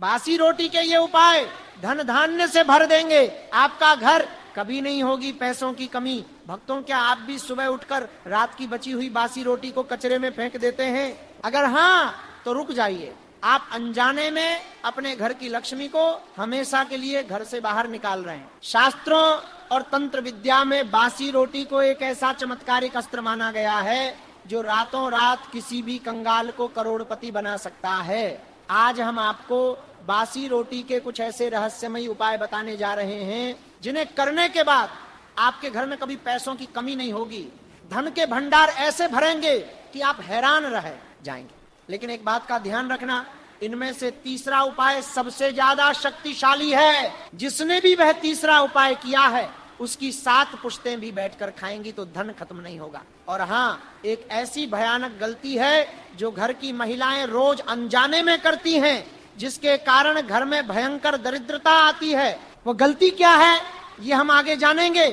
बासी रोटी के ये उपाय धन धान्य से भर देंगे आपका घर, कभी नहीं होगी पैसों की कमी। भक्तों, क्या आप भी सुबह उठकर रात की बची हुई बासी रोटी को कचरे में फेंक देते हैं? अगर हाँ, तो रुक जाइए। आप अनजाने में अपने घर की लक्ष्मी को हमेशा के लिए घर से बाहर निकाल रहे हैं। शास्त्रों और तंत्र विद्या में बासी रोटी को एक ऐसा चमत्कारिक अस्त्र माना गया है जो रातों रात किसी भी कंगाल को करोड़पति बना सकता है। आज हम आपको बासी रोटी के कुछ ऐसे रहस्यमयी उपाय बताने जा रहे हैं जिन्हें करने के बाद आपके घर में कभी पैसों की कमी नहीं होगी। धन के भंडार ऐसे भरेंगे कि आप हैरान रह जाएंगे। लेकिन एक बात का ध्यान रखना, इनमें से तीसरा उपाय सबसे ज्यादा शक्तिशाली है। जिसने भी वह तीसरा उपाय किया है उसकी 7 पुश्तें भी बैठकर खाएंगी तो धन खत्म नहीं होगा। और हाँ, एक ऐसी भयानक गलती है जो घर की महिलाएं रोज अनजाने में करती हैं, जिसके कारण घर में भयंकर दरिद्रता आती है। वो गलती क्या है ये हम आगे जानेंगे,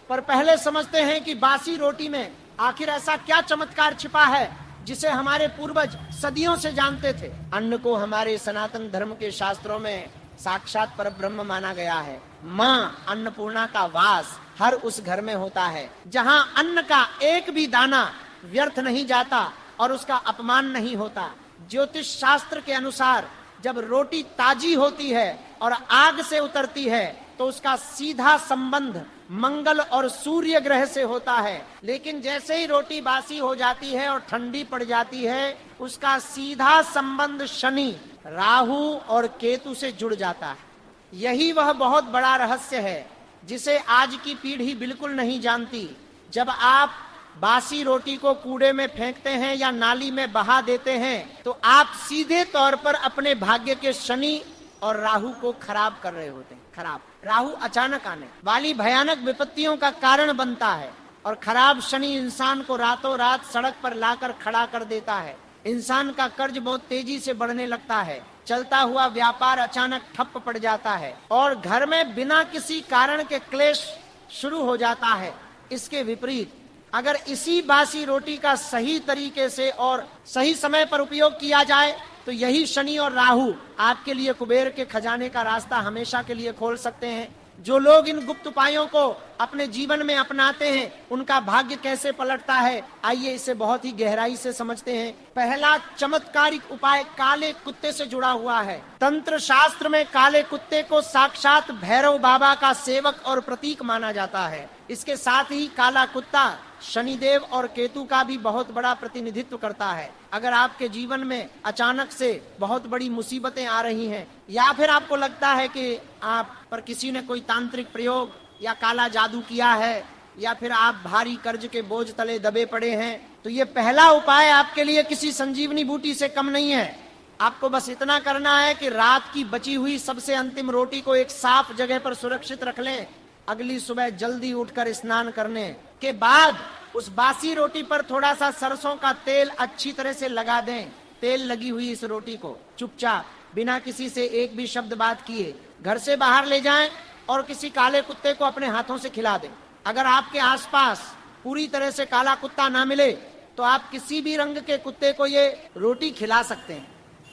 पर पहले समझते हैं कि बासी रोटी में आखिर ऐसा क्या चमत्कार छिपा है जिसे हमारे पूर्वज सदियों से जानते थे। अन्न को हमारे सनातन धर्म के शास्त्रों में साक्षात परब्रह्म माना गया है। माँ अन्नपूर्णा का वास हर उस घर में होता है जहाँ अन्न का एक भी दाना व्यर्थ नहीं जाता और उसका अपमान नहीं होता। ज्योतिष शास्त्र के अनुसार जब रोटी ताजी होती है और आग से उतरती है तो उसका सीधा संबंध मंगल और सूर्य ग्रह से होता है। लेकिन जैसे ही रोटी बासी हो जाती है और ठंडी पड़ जाती है, उसका सीधा संबंध शनि, राहु और केतु से जुड़ जाता है। यही वह बहुत बड़ा रहस्य है जिसे आज की पीढ़ी बिल्कुल नहीं जानती। जब आप बासी रोटी को कूड़े में फेंकते हैं या नाली में बहा देते हैं तो आप सीधे तौर पर अपने भाग्य के शनि और राहु को खराब कर रहे होते हैं। खराब राहु अचानक आने वाली भयानक विपत्तियों का कारण बनता है और खराब शनि इंसान को रातों रात सड़क पर लाकर खड़ा कर देता है। इंसान का कर्ज बहुत तेजी से बढ़ने लगता है, चलता हुआ व्यापार अचानक ठप पड़ जाता है और घर में बिना किसी कारण के क्लेश शुरू हो जाता है। इसके विपरीत अगर इसी बासी रोटी का सही तरीके से और सही समय पर उपयोग किया जाए तो यही शनि और राहु आपके लिए कुबेर के खजाने का रास्ता हमेशा के लिए खोल सकते हैं। जो लोग इन गुप्त उपायों को अपने जीवन में अपनाते हैं उनका भाग्य कैसे पलटता है, आइए इसे बहुत ही गहराई से समझते हैं। पहला चमत्कारिक उपाय काले कुत्ते से जुड़ा हुआ है। तंत्र शास्त्र में काले कुत्ते को साक्षात भैरव बाबा का सेवक और प्रतीक माना जाता है। इसके साथ ही काला कुत्ता शनिदेव और केतु का भी बहुत बड़ा प्रतिनिधित्व करता है। अगर आपके जीवन में अचानक से बहुत बड़ी मुसीबतें आ रही हैं या फिर आपको लगता है कि आप पर किसी ने कोई तांत्रिक प्रयोग या काला जादू किया है या फिर आप भारी कर्ज के बोझ तले दबे पड़े हैं, तो ये पहला उपाय आपके लिए किसी संजीवनी बूटी से कम नहीं है। आपको बस इतना करना है कि रात की बची हुई सबसे अंतिम रोटी को एक साफ जगह पर सुरक्षित रख लें। अगली सुबह जल्दी उठकर स्नान करने के बाद उस बासी रोटी पर थोड़ा सा सरसों का तेल अच्छी तरह से लगा दें। तेल लगी हुई इस रोटी को चुपचाप बिना किसी से एक भी शब्द बात किए घर से बाहर ले जाएं और किसी काले कुत्ते को अपने हाथों से खिला दें। अगर आपके आसपास पूरी तरह से काला कुत्ता ना मिले तो आप किसी भी रंग के कुत्ते को ये रोटी खिला सकते हैं।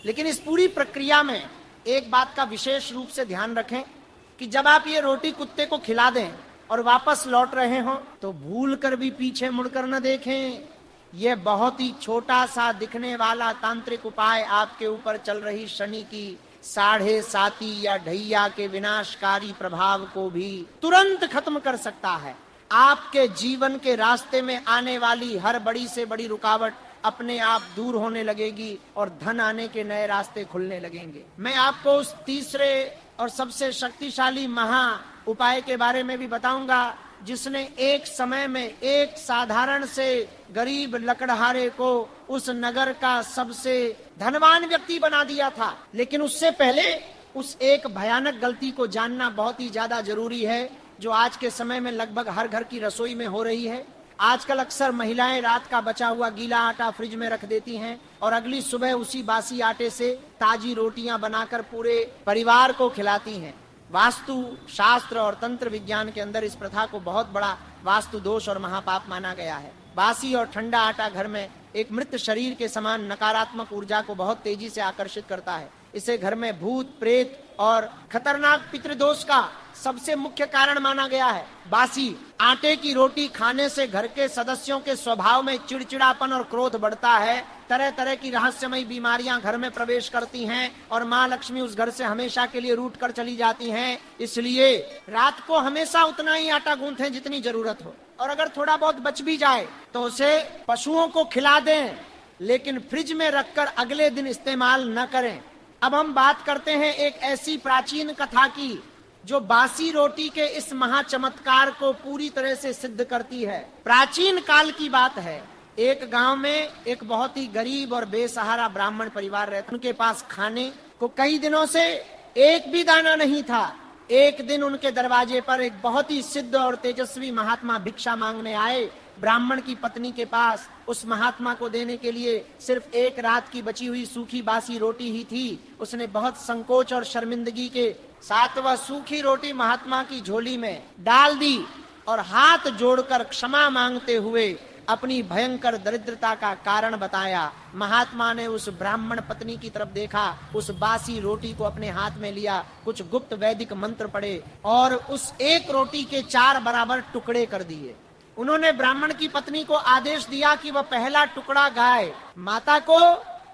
लेकिन इस पूरी प्रक्रिया में एक बात का विशेष रूप से ध्यान रखें कि जब आप ये रोटी कुत्ते को खिला दें और वापस लौट रहे हो तो भूल कर भी पीछे मुड़कर न देखें। यह बहुत ही छोटा सा दिखने वाला तांत्रिक उपाय आपके ऊपर चल रही शनि की 7.5 या ढैया के विनाशकारी प्रभाव को भी तुरंत खत्म कर सकता है। आपके जीवन के रास्ते में आने वाली हर बड़ी से बड़ी रुकावट अपने आप दूर होने लगेगी और धन आने के नए रास्ते खुलने लगेंगे। मैं आपको उस तीसरे और सबसे शक्तिशाली महा उपाय के बारे में भी बताऊंगा जिसने एक समय में एक साधारण से गरीब लकड़हारे को उस नगर का सबसे धनवान व्यक्ति बना दिया था। लेकिन उससे पहले उस एक भयानक गलती को जानना बहुत ही ज्यादा जरूरी है जो आज के समय में लगभग हर घर की रसोई में हो रही है। आजकल अक्सर महिलाएं रात का बचा हुआ गीला आटा फ्रिज में रख देती हैं और अगली सुबह उसी बासी आटे से ताजी रोटियां बनाकर पूरे परिवार को खिलाती हैं। वास्तु शास्त्र और तंत्र विज्ञान के अंदर इस प्रथा को बहुत बड़ा वास्तु दोष और महापाप माना गया है। बासी और ठंडा आटा घर में एक मृत शरीर के समान नकारात्मक ऊर्जा को बहुत तेजी से आकर्षित करता है। इसे घर में भूत प्रेत और खतरनाक पितृदोष का सबसे मुख्य कारण माना गया है। बासी आटे की रोटी खाने से घर के सदस्यों के स्वभाव में चिड़चिड़ापन और क्रोध बढ़ता है। तरह तरह की रहस्यमयी बीमारियां घर में प्रवेश करती हैं और माँ लक्ष्मी उस घर से हमेशा के लिए रूठ कर चली जाती हैं। इसलिए रात को हमेशा उतना ही आटा गूंथें जितनी जरूरत हो, और अगर थोड़ा बहुत बच भी जाए तो उसे पशुओं को खिला दें, लेकिन फ्रिज में रखकर अगले दिन इस्तेमाल न करें। अब हम बात करते हैं एक ऐसी प्राचीन कथा की जो बासी रोटी के इस महाचमत्कार को पूरी तरह से सिद्ध करती है। प्राचीन काल की बात है। एक गांव में एक बहुत ही गरीब और बेसहारा ब्राह्मण परिवार रहता। उनके पास खाने को कई दिनों से एक भी दाना नहीं था। एक दिन उनके दरवाजे पर एक बहुत ही सिद्ध और तेजस्वी महात्मा भिक्षा मांगने आए। ब्राह्मण की पत्नी के पास उस महात्मा को देने के लिए सिर्फ एक रात की बची हुई सूखी बासी रोटी ही थी। उसने बहुत संकोच और शर्मिंदगी के साथ वह सूखी रोटी महात्मा की झोली में डाल दी और हाथ जोड़कर क्षमा मांगते हुए अपनी भयंकर दरिद्रता का कारण बताया। महात्मा ने उस ब्राह्मण पत्नी की तरफ देखा, उस बासी रोटी को अपने हाथ में लिया, कुछ गुप्त वैदिक मंत्र पढ़े और उस एक रोटी के 4 बराबर टुकड़े कर दिए। उन्होंने ब्राह्मण की पत्नी को आदेश दिया कि वह पहला टुकड़ा गाय माता को,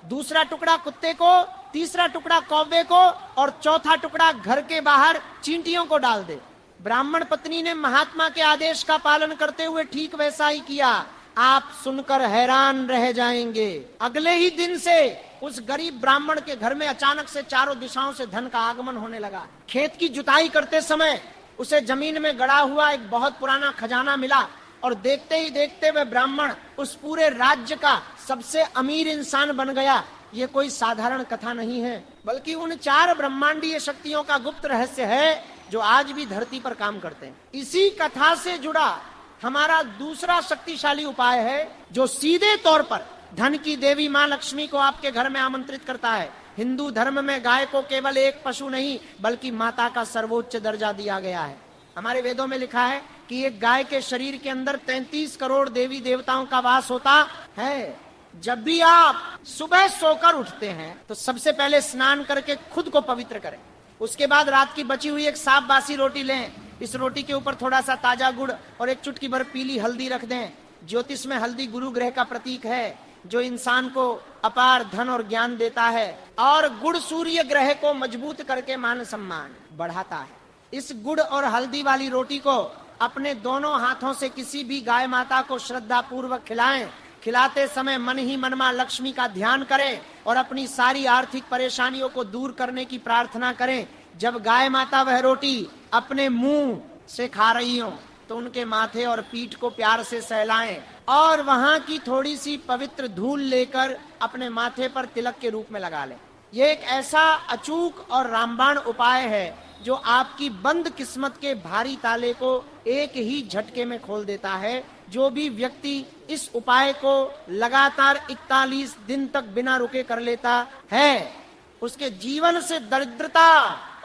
दूसरा टुकड़ा कुत्ते को, तीसरा टुकड़ा कौवे को और चौथा टुकड़ा घर के बाहर चींटियों को डाल दे। ब्राह्मण पत्नी ने महात्मा के आदेश का पालन करते हुए ठीक वैसा ही किया। आप सुनकर हैरान रह जाएंगे। अगले ही दिन से उस गरीब ब्राह्मण के घर में अचानक से चारों दिशाओं से धन का आगमन होने लगा। खेत की जुताई करते समय उसे जमीन में गड़ा हुआ एक बहुत पुराना खजाना मिला और देखते ही देखते वह ब्राह्मण उस पूरे राज्य का सबसे अमीर इंसान बन गया। ये कोई साधारण कथा नहीं है, बल्कि उन 4 ब्रह्मांडीय शक्तियों का गुप्त रहस्य है जो आज भी धरती पर काम करते हैं। इसी कथा से जुड़ा हमारा दूसरा शक्तिशाली उपाय है जो सीधे तौर पर धन की देवी माँ लक्ष्मी को आपके घर में आमंत्रित करता है। हिंदू धर्म में गाय को केवल एक पशु नहीं बल्कि माता का सर्वोच्च दर्जा दिया गया है। हमारे वेदों में लिखा है कि एक गाय के शरीर के अंदर 33 करोड़ देवी देवताओं का वास होता है। जब भी आप सुबह सोकर उठते हैं तो सबसे पहले स्नान करके खुद को पवित्र करें। उसके बाद रात की बची हुई एक साफ बासी रोटी लें। इस रोटी के ऊपर थोड़ा सा ताजा गुड़ और एक चुटकी भर पीली हल्दी रख दें। ज्योतिष में हल्दी गुरु ग्रह का प्रतीक है जो इंसान को अपार धन और ज्ञान देता है, और गुड़ सूर्य ग्रह को मजबूत करके मान सम्मान बढ़ाता है। इस गुड़ और हल्दी वाली रोटी को अपने दोनों हाथों से किसी भी गाय माता को श्रद्धा पूर्वक खिलाएं। खिलाते समय मन ही मन मां लक्ष्मी का ध्यान करें और अपनी सारी आर्थिक परेशानियों को दूर करने की प्रार्थना करें। जब गाय माता वह रोटी अपने मुंह से खा रही हो तो उनके माथे और पीठ को प्यार से सहलाएं और वहां की थोड़ी सी पवित्र धूल लेकर अपने माथे पर तिलक के रूप में लगा लें। ये एक ऐसा अचूक और रामबाण उपाय है जो आपकी बंद किस्मत के भारी ताले को एक ही झटके में खोल देता है। जो भी व्यक्ति इस उपाय को लगातार 41 दिन तक बिना रुके कर लेता है उसके जीवन से दरिद्रता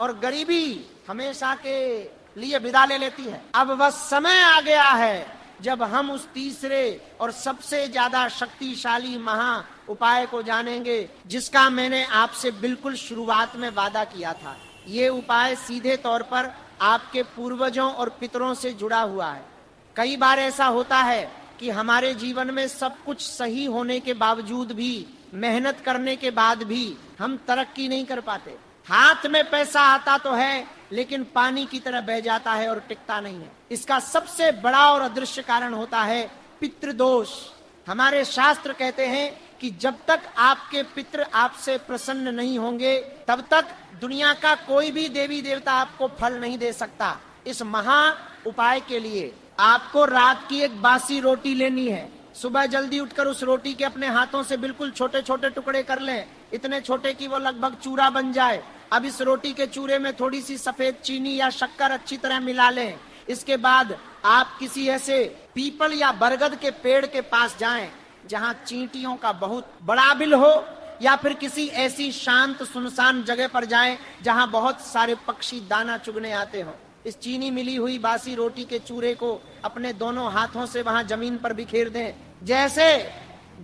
और गरीबी हमेशा के लिए विदा ले लेती है। अब वह समय आ गया है जब हम उस तीसरे और सबसे ज्यादा शक्तिशाली महा उपाय को जानेंगे जिसका मैंने आपसे बिल्कुल शुरुआत में वादा किया था। ये उपाय सीधे तौर पर आपके पूर्वजों और पितरों से जुड़ा हुआ है। कई बार ऐसा होता है कि हमारे जीवन में सब कुछ सही होने के बावजूद भी, मेहनत करने के बाद भी हम तरक्की नहीं कर पाते। हाथ में पैसा आता तो है लेकिन पानी की तरह बह जाता है और टिकता नहीं है। इसका सबसे बड़ा और अदृश्य कारण होता है पितृदोष। हमारे शास्त्र कहते हैं कि जब तक आपके पितृ आपसे प्रसन्न नहीं होंगे तब तक दुनिया का कोई भी देवी देवता आपको फल नहीं दे सकता। इस महा उपाय के लिए आपको रात की एक बासी रोटी लेनी है। सुबह जल्दी उठकर उस रोटी के अपने हाथों से बिल्कुल छोटे छोटे टुकड़े कर लें, इतने छोटे कि वो लगभग चूरा बन जाए। अब इस रोटी के चूरे में थोड़ी सी सफेद चीनी या शक्कर अच्छी तरह मिला लें। इसके बाद आप किसी ऐसे पीपल या बरगद के पेड़ के पास जाएं जहां चींटियों का बहुत बड़ा बिल हो, या फिर किसी ऐसी शांत सुनसान जगह पर जाएं जहां बहुत सारे पक्षी दाना चुगने आते हो। इस चीनी मिली हुई बासी रोटी के चूरे को अपने दोनों हाथों से वहां जमीन पर बिखेर दें। जैसे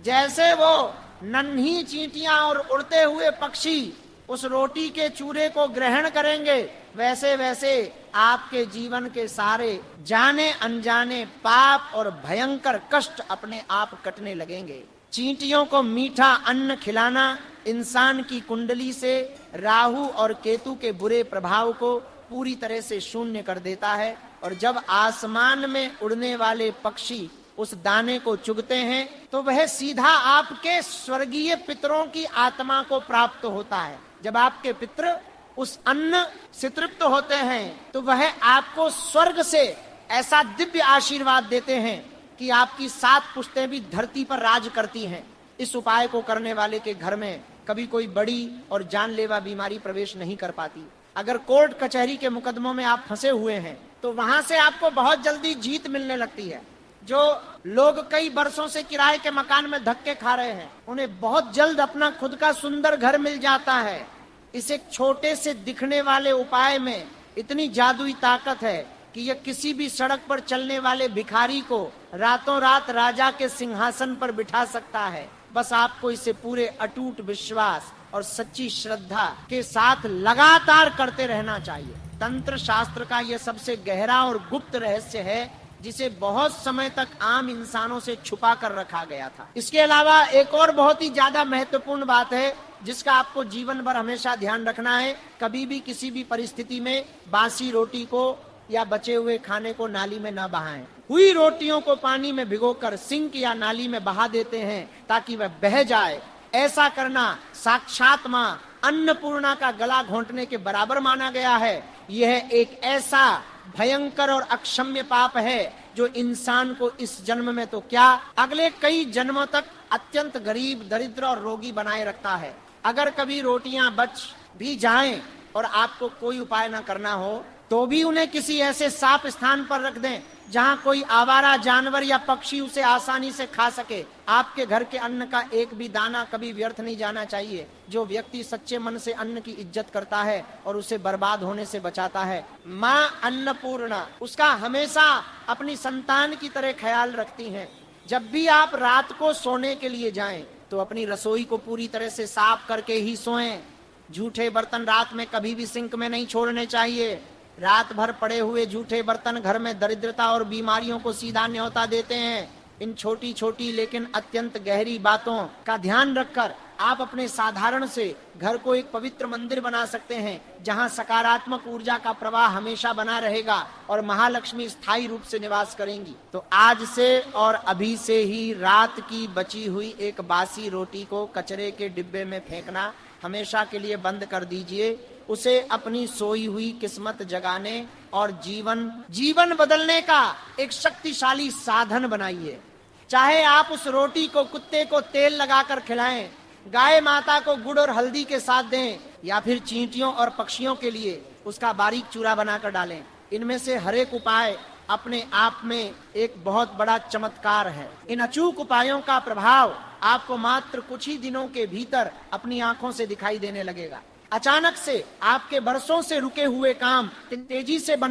जैसे वो नन्ही चींटियां और उड़ते हुए पक्षी उस रोटी के चूरे को ग्रहण करेंगे, वैसे वैसे आपके जीवन के सारे जाने अनजाने पाप और भयंकर कष्ट अपने आप कटने लगेंगे। चींटियों को मीठा अन्न खिलाना इंसान की कुंडली से राहु और केतु के बुरे प्रभाव को पूरी तरह से शून्य कर देता है, और जब आसमान में उड़ने वाले पक्षी उस दाने को चुगते हैं तो वह सीधा आपके स्वर्गीय पितरों की आत्मा को प्राप्त होता है। जब आपके पितर उस अन्न से तृप्त होते हैं तो वह आपको स्वर्ग से ऐसा दिव्य आशीर्वाद देते हैं कि आपकी 7 पुश्तें भी धरती पर राज करती हैं। इस उपाय को करने वाले के घर में कभी कोई बड़ी और जानलेवा बीमारी प्रवेश नहीं कर पाती। अगर कोर्ट कचहरी के मुकदमों में आप फंसे हुए हैं तो वहां से आपको बहुत जल्दी जीत मिलने लगती है। जो लोग कई बरसों से किराए के मकान में धक्के खा रहे हैं, उन्हें बहुत जल्द अपना खुद का सुंदर घर मिल जाता है। इस एक छोटे से दिखने वाले उपाय में इतनी जादुई ताकत है कि यह किसी भी सड़क पर चलने वाले भिखारी को रातों रात राजा के सिंहासन पर बिठा सकता है। बस आपको इसे पूरे अटूट विश्वास और सच्ची श्रद्धा के साथ लगातार करते रहना चाहिए। तंत्र शास्त्र का यह सबसे गहरा और गुप्त रहस्य है जिसे बहुत समय तक आम इंसानों से छुपा कर रखा गया था। इसके अलावा एक और बहुत ही ज्यादा महत्वपूर्ण बात है जिसका आपको जीवन भर हमेशा ध्यान रखना है। कभी भी किसी भी परिस्थिति में बासी रोटी को या बचे हुए खाने को नाली में न बहाएं। हुई रोटियों को पानी में भिगोकर सिंक या नाली में बहा देते हैं ताकि वह बह जाए। ऐसा करना साक्षात मां अन्नपूर्णा का गला घोंटने के बराबर माना गया है। यह एक ऐसा भयंकर और अक्षम्य पाप है जो इंसान को इस जन्म में तो क्या अगले कई जन्मों तक अत्यंत गरीब, दरिद्र और रोगी बनाए रखता है। अगर कभी रोटियां बच भी जाएं और आपको कोई उपाय न करना हो तो भी उन्हें किसी ऐसे साफ स्थान पर रख दें जहां कोई आवारा जानवर या पक्षी उसे आसानी से खा सके। आपके घर के अन्न का एक भी दाना कभी व्यर्थ नहीं जाना चाहिए। जो व्यक्ति सच्चे मन से अन्न की इज्जत करता है और उसे बर्बाद होने से बचाता है, माँ अन्नपूर्णा उसका हमेशा अपनी संतान की तरह ख्याल रखती हैं। जब भी आप रात को सोने के लिए जाएं तो अपनी रसोई को पूरी तरह से साफ करके ही सोएं। झूठे बर्तन रात में कभी भी सिंक में नहीं छोड़ने चाहिए। रात भर पड़े हुए झूठे बर्तन घर में दरिद्रता और बीमारियों को सीधा न्योता देते हैं। इन छोटी छोटी लेकिन अत्यंत गहरी बातों का ध्यान रखकर आप अपने साधारण से घर को एक पवित्र मंदिर बना सकते हैं जहां सकारात्मक ऊर्जा का प्रवाह हमेशा बना रहेगा और महालक्ष्मी स्थायी रूप से निवास करेंगी। तो आज से और अभी से ही रात की बची हुई एक बासी रोटी को कचरे के डिब्बे में फेंकना हमेशा के लिए बंद कर दीजिए। उसे अपनी सोई हुई किस्मत जगाने और जीवन बदलने का एक शक्तिशाली साधन बनाइए। चाहे आप उस रोटी को कुत्ते को तेल लगाकर खिलाएं, गाय माता को गुड़ और हल्दी के साथ दें, या फिर चींटियों और पक्षियों के लिए उसका बारीक चूरा बनाकर डालें। इनमें से हर एक उपाय अपने आप में एक बहुत बड़ा चमत्कार है। इन अचूक उपायों का प्रभाव आपको मात्र कुछ ही दिनों के भीतर अपनी आंखों से दिखाई देने लगेगा। अचानक से आपके बरसों से रुके हुए काम तेजी से